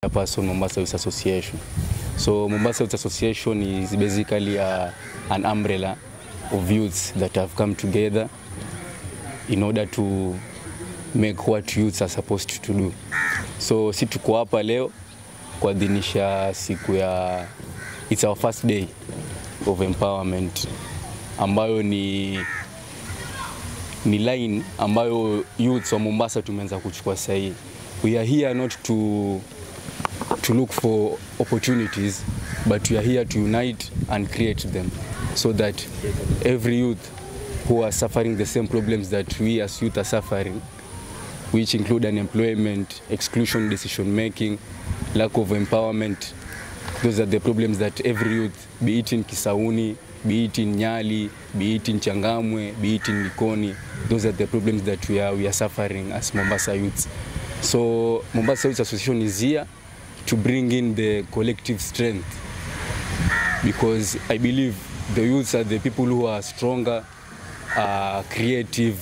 Person Mombasa Youth Association. So Mombasa Youth Association is basically an umbrella of youths that have come together in order to make what youths are supposed to do. So si tuko hapa leo kuadhimisha siku ya it's our first day of empowerment ambayo ni line ambayo youths wa Mombasa tumeanza kuchukua sahihi. We are here not to look for opportunities, but we are here to unite and create them so that every youth who are suffering the same problems that we as youth are suffering, which include unemployment, exclusion, decision making, lack of empowerment, those are the problems that every youth, be it in Kisauni, be it in Nyali, be it in Changamwe, be it in Likoni, those are the problems that we are suffering as Mombasa youths. So Mombasa Youth Association is here to bring in the collective strength, because I believe the youths are the people who are stronger, creative,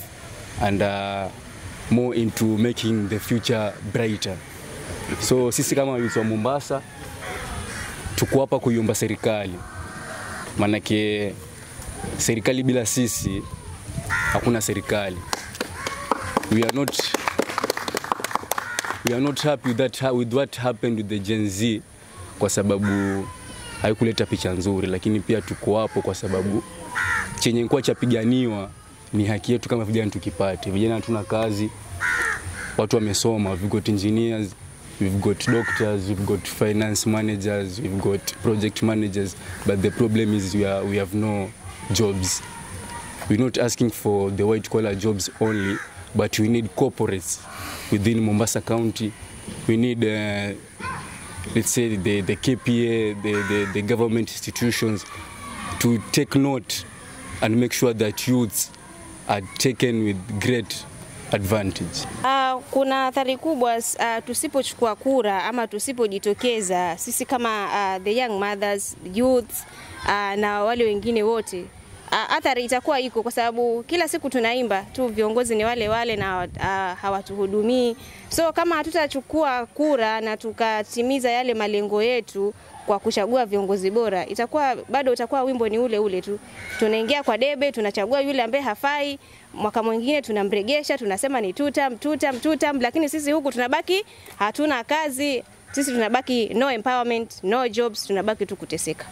and more into making the future brighter. So sisi kama youths wa Mombasa tuko hapa kuiomba serikali, manake serikali bila sisi hakuna serikali. We are not happy with what happened with the Gen Z, kwa sababu haikuleta picha nzuri, lakini pia tuko hapo kwa sababu chenye kwa chapiganiwa ni haki yetu kama vijana tukipate. Vijana hatuna kazi, watu wamesoma, we've got engineers, we've got doctors, we've got finance managers, we've got project managers, but the problem is we have no jobs. We're not asking for the white collar jobs only, but we need corporates within Mombasa County. We need, let's say, the KPA, the government institutions to take note and make sure that youths are taken with great advantage. Kuna athari kubwa tusipochukua kura ama tusipojitokeza sisi kama the young mothers, youths na wale wengine wote. Athari itakuwa iko kwa sababu kila siku tunaimba tu viongozi ni wale na hawatuhudumii. So kama hatutachukua kura na tukatimiza yale malengo yetu kwa kuchagua viongozi bora, bado utakuwa wimbo ni ule tu. Tunaingia kwa debe, tunachagua yule ambaye hafai, mwaka mwingine tunamregesha, tunasema ni tutam, lakini sisi huku tunabaki hatuna kazi, sisi tunabaki no empowerment, no jobs, tunabaki tu kuteseka.